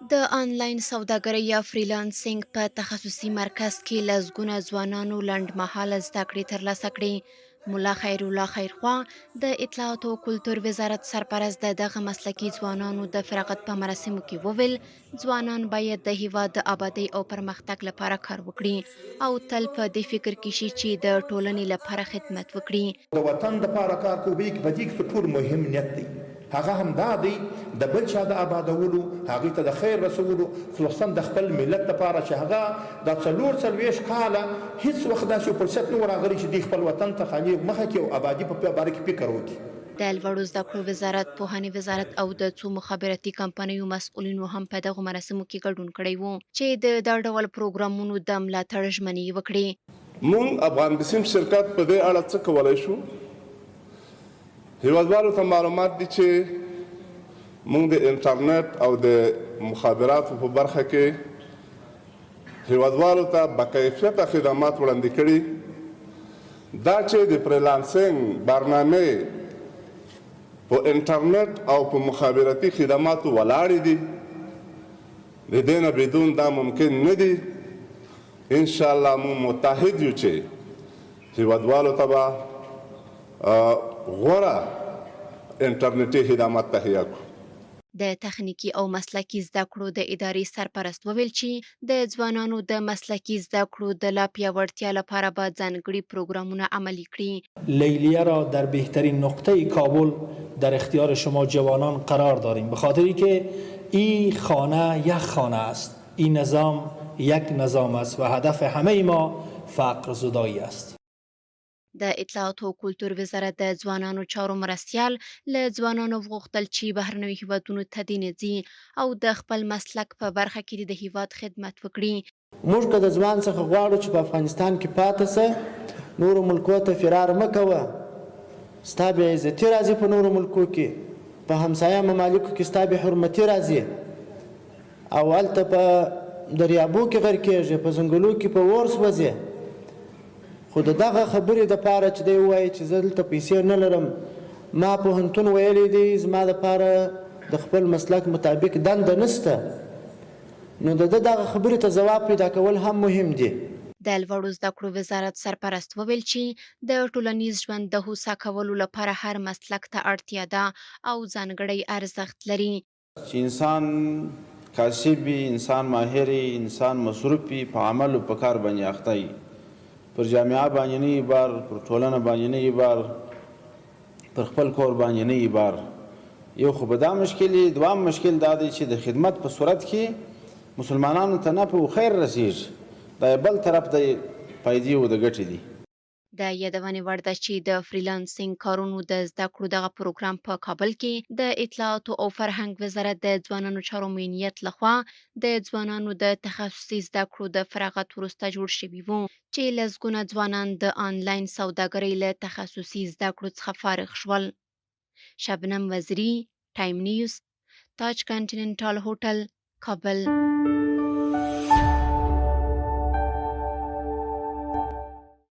د آنلاین سوداګرۍ یا فریلانسینګ په تخصصي مرکز کې لسګونه ځوانانو لنډمهاله زده کړې ترلاسه کړې. ملا خیر الله خیرخوا د اطلاعات او کلتور وزارت سرپرست د دغه مسلکي ځوانانو د فراغت په مراسمو کې وویل، ځوانان باید د هیواد د ابادۍ او پرمختګ لپاره کار وکړي او تل په دې فکر کې شي چې د ټولنې لپاره خدمت وکړي. د وطن لپاره کار کوي په دې کې ټول مهم نیت دی، هغه هم دا دی د بل چا د آبادولو، هغې ته د خیر رسولو، خصوصا د خپل ملت لپاره چې هغه دا 44 کاله هیڅ وخت داسې فرصت نه و راغلی چې دوی خپل وطن ته خالي مخه کړي او آبادي په باره کې فکر وکړي. د لوړو زده کړو وزارت، پوهنې وزارت او د څو مخابراتي کمپنیو مسؤلینو هم په دغو مراسمو کې ګډون کړی و چې د دا ډول پروګرامونو د ملاتړ ژمنې یې وکړې. مونږ افغان بسیم شرکت په دې اړه څه کولی شو؟ هیوادوالو ته معلومات دي چې مونږ د انټرنیټ او د مخابراتو په برخه کې هیوادوالو ته باکیفیته خدمات وړاندې کړي. دا چې د فریلانسینګ برنامې په انټرنیټ او په مخابراتي خدماتو ولاړې دي، د دې نه بدون دا ممکن نه دي. ان شاء الله مو متحد یو چې هیوادوالو ته به غوره انټرنیټي خدمات تهیه کړو. د تخنیکی او مسلکی زده کړو د ادارې سرپرست وویل چې د ځوانانو د مسلکی زده کړو د لا پیاوړتیا لپاره به ځانګړي پروګرامونه عملی کړي. لیلیه را در بهترین نقطه کابل در اختیار شما جوانان قرار داریم، به خاطری که این خانه یک خانه است، این نظام یک نظام است و هدف همه ما فقر زدایی است. د اطلاعات او کلتور وزارت د ځوانانو چارو مرستیال له ځوانانو وغوښتل چې بهرنیو هیوادونو ته دې نه ځي او د خپل مسلک په برخه کې د هیواد خدمت وکړي. موږ که د ځوان څخه غواړو چې په افغانستان کې پاتې سه، نورو ملکو ته فرار مه کوه، ستا بې عزتي راځي په نورو ملکو کې، په همسایه ممالکو کې ستا بې حرمتي راځي او هلته په دریابو کې غرق کېږي، په ځنګلو کې په اور سوځي. خو د دغه خبرې دپاره چې دی ووایي چې زه دلته پیسې نه لرم، ما پوهنتون ویلی دی زما دپاره د خپل مسلک مطابق دنده نشته، نو د ده دغه خبرې ته ځواب پیدا کول هم مهم دي. د لوړو زده کړو وزارت سرپرست وویل چې د ټولنیز ژوند د هوسا کولو لپاره هر مسلک ته اړتیا ده او ځانګړی ارزښت لري. چې انسان کاسب وي، انسان ماهر وي، انسان مصروف وي، په عمل او په کار باندې اخته وي، پر جامعه باندې نه بار، پر ټولنه باندې نه بار، پر خپل کور باندې نه بار. یو خو به دا مشکل وي، دوام مشکل دا دی چې د خدمت په صورت کې مسلمانانو ته نه په خیر رسیږي، دا بل طرف د پیدې او د ګټې دي. د یادونې وړ ده چې د فریلانسینګ کارونو د زده کړو دغه پروګرام په کابل کې د اطلاعاتو او فرهنګ وزارت د ځوانانو چارو امنیت لخوا د ځوانانو د تخصصي زده کړو د فراغت وروسته جوړ شوي وو چې لسګونه ځوانان د آنلاین سوداګرۍ له تخصصي زده کړو څخه فارغ شول. شبنم وزیری، ټایم نیوز، تاج کانټیننټال هوټل، کابل.